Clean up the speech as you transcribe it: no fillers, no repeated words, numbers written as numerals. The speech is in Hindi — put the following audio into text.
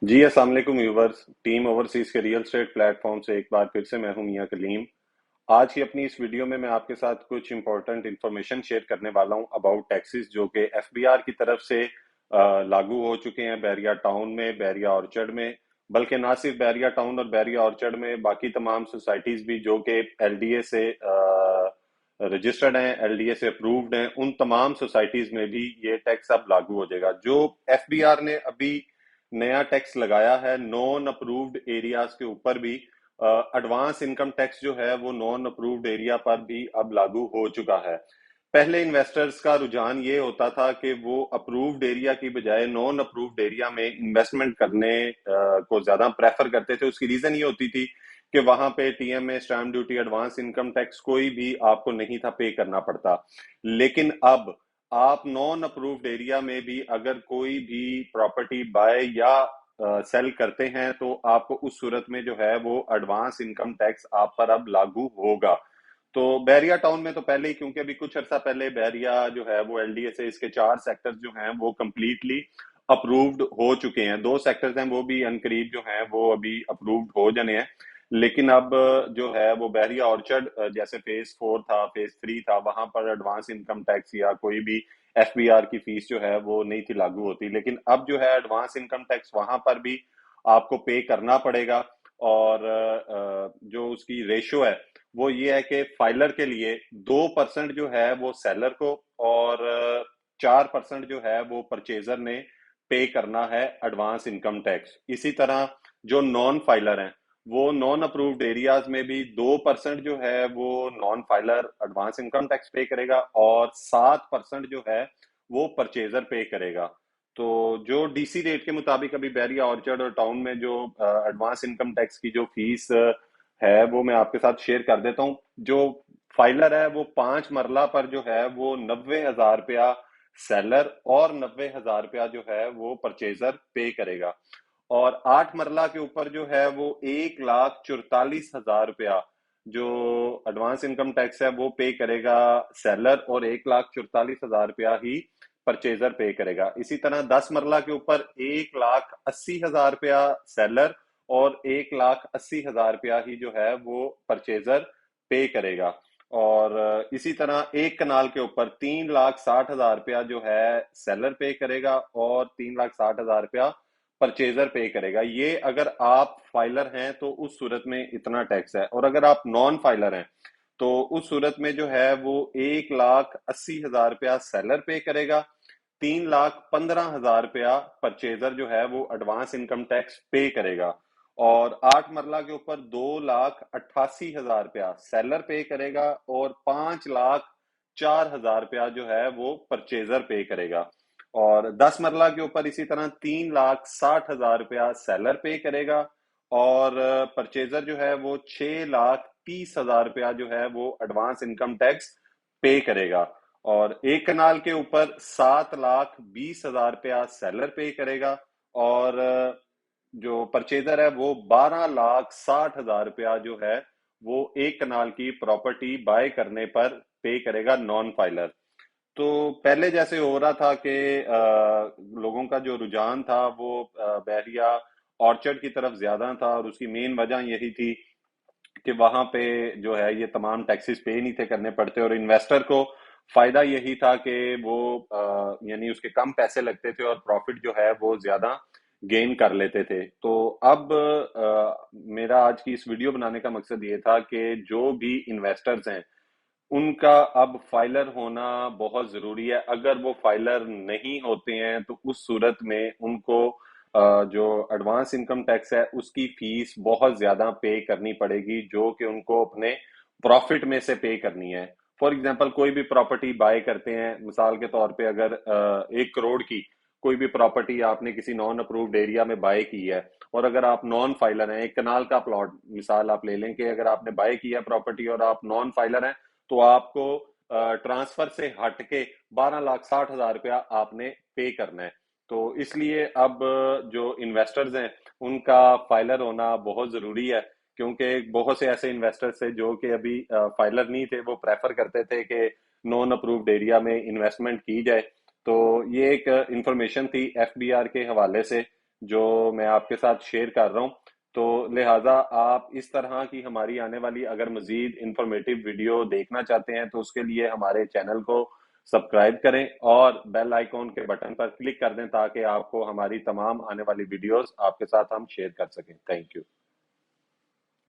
जी अस्सलाम वालेकुम व्यूवर्स। टीम ओवरसीज के रियल एस्टेट प्लेटफॉर्म से एक बार फिर से मैं हूं मियां कलीम। आज की अपनी इस वीडियो में मैं आपके साथ कुछ इंपॉर्टेंट इंफॉर्मेशन शेयर करने वाला हूं अबाउट टैक्सेस जो कि एफबीआर की तरफ से लागू हो चुके हैं बैरिया टाउन में, बैरिया ऑर्चर्ड में। बल्कि ना सिर्फ बैरिया टाउन और बैरिया ऑर्चर्ड में, बाकी तमाम सोसाइटीज भी जो कि एलडीए से रजिस्टर्ड हैं, एलडीए से अप्रूव्ड हैं, उन तमाम सोसाइटीज में भी ये टैक्स अब लागू हो जाएगा। जो एफबीआर ने अभी नया टैक्स लगाया है नॉन अप्रूव्ड एरियाज के ऊपर भी, एडवांस इनकम टैक्स जो है वो नॉन अप्रूव्ड एरिया पर भी अब लागू हो चुका है। पहले इन्वेस्टर्स का रुझान ये होता था कि वो अप्रूव्ड एरिया की बजाय नॉन अप्रूव्ड एरिया में इन्वेस्टमेंट करने को ज्यादा प्रेफर करते थे। उसकी रीजन ये होती थी कि वहां पे TMA, stamp duty, advance income tax कोई भी आपको नहीं था पे करना पड़ता। लेकिन अब आप नॉन अप्रूव्ड एरिया में भी अगर कोई भी प्रॉपर्टी बाय या सेल करते हैं तो आपको उस सूरत में जो है वो एडवांस इनकम टैक्स आप पर अब लागू होगा। तो बैरिया टाउन में तो पहले ही, क्योंकि अभी कुछ अर्सा पहले बैरिया जो है वो एलडीए से इसके 4 सेक्टर्स जो हैं वो कंप्लीटली अप्रूव्ड हो चुके हैं। 2 सेक्टर्स हैं वो भी अनकरीब जो हैं वो अभी अप्रूव्ड हो जाने हैं। लेकिन अब जो है वो बैरिया ऑर्चर्ड, जैसे फेज 4 था, फेज 3 था, वहां पर एडवांस इनकम टैक्स या कोई भी एफबीआर की फीस जो है वो नहीं थी लागू होती। लेकिन अब जो है एडवांस इनकम टैक्स वहां पर भी आपको पे करना पड़ेगा। और जो उसकी रेशो है वो ये है कि फाइलर के लिए 2% जो है वो सेलर को, और 4% जो है वो परचेजर ने पे करना है एडवांस इनकम टैक्स। इसी तरह जो नॉन फाइलर हैं वो नॉन अप्रूव्ड एरियाज में भी 2% जो है वो non filer advance income tax पे करेगा, और 7% जो है वो परचेजर पे करेगा। तो जो डीसी रेट के मुताबिक अभी बैरिया ऑर्चर्ड और टाउन में जो एडवांस इनकम टैक्स की जो फीस है वो मैं आपके साथ शेयर कर देता हूँ। जो फाइलर है वो 5 मरला पर जो है वो 90,000 रुपया सेलर और 90,000 रुपया जो है वो परचेजर पे करेगा। और 8 मरला के ऊपर जो है वो 1,44,000 रुपया जो एडवांस इनकम टैक्स है वो पे करेगा सेलर, और 1,44,000 रुपया ही परचेजर पे करेगा। इसी तरह 10 मरला के ऊपर 1,80,000 रुपया सेलर और 1,80,000 रुपया ही जो है वो परचेजर पे करेगा। और इसी तरह 1 कनाल के ऊपर 3,60,000 रुपया जो है सेलर पे करेगा और 3,60,000 रुपया परचेजर पे करेगा। ये अगर आप फाइलर हैं तो उस सूरत में इतना टैक्स है, और अगर आप नॉन फाइलर हैं तो उस सूरत में जो है वो 1,80,000 रुपया सेलर पे करेगा, 3,15,000 रुपया परचेजर जो है वो एडवांस इनकम टैक्स पे करेगा। और 8 मरला के ऊपर 2,88,000 रुपया सेलर पे करेगा और 5,04,000 रुपया जो है वो परचेजर पे करेगा। और 10 मरला के ऊपर इसी तरह 3,60,000 रुपया सेलर पे करेगा, और परचेजर जो है वो 6,30,000 रुपया जो है वो एडवांस इनकम टैक्स पे करेगा। और 1 कनाल के ऊपर 7,20,000 रुपया सेलर पे करेगा, और जो परचेजर है वो 12,60,000 रुपया जो है वो 1 कनाल की प्रॉपर्टी बाय करने पर पे करेगा नॉन फाइलर। तो पहले जैसे हो रहा था कि लोगों का जो रुझान था वो बहरिया ऑर्चर्ड की तरफ ज्यादा था, और उसकी मेन वजह यही थी कि वहां पे जो है ये तमाम टैक्सेस पे नहीं थे करने पड़ते, और इन्वेस्टर को फायदा यही था कि वो यानी उसके कम पैसे लगते थे और प्रॉफिट जो है वो ज्यादा गेन कर लेते थे। तो अब मेरा आज की इस वीडियो बनाने का मकसद ये था कि जो भी इन्वेस्टर्स हैं उनका अब फाइलर होना बहुत जरूरी है। अगर वो फाइलर नहीं होते हैं तो उस सूरत में उनको जो एडवांस इनकम टैक्स है उसकी फीस बहुत ज्यादा पे करनी पड़ेगी, जो कि उनको अपने प्रॉफिट में से पे करनी है। फॉर एग्जांपल कोई भी प्रॉपर्टी बाय करते हैं, मिसाल के तौर पे अगर 1 करोड़ की कोई भी प्रॉपर्टी आपने किसी नॉन अप्रूव्ड एरिया में बाय की है, और अगर आप नॉन फाइलर हैं, 1 कनाल का प्लॉट मिसाल आप ले लें कि अगर आपने बाय किया प्रॉपर्टी और आप नॉन फाइलर हैं, तो आपको ट्रांसफर से हट के 12,60,000 रुपया आपने पे करना है। तो इसलिए अब जो इन्वेस्टर्स हैं उनका फाइलर होना बहुत जरूरी है, क्योंकि बहुत से ऐसे इन्वेस्टर्स थे जो कि अभी फाइलर नहीं थे, वो प्रेफर करते थे कि नॉन अप्रूव्ड एरिया में इन्वेस्टमेंट की जाए। तो ये एक इंफॉर्मेशन थी एफबीआर के हवाले से जो मैं आपके साथ शेयर कर रहा हूँ। तो लिहाजा आप इस तरह की हमारी आने वाली अगर मजीद इंफॉर्मेटिव वीडियो देखना चाहते हैं तो उसके लिए हमारे चैनल को सब्सक्राइब करें और बेल आइकॉन के बटन पर क्लिक कर दें ताकि आपको हमारी तमाम आने वाली वीडियोस आपके साथ हम शेयर कर सकें। Thank you.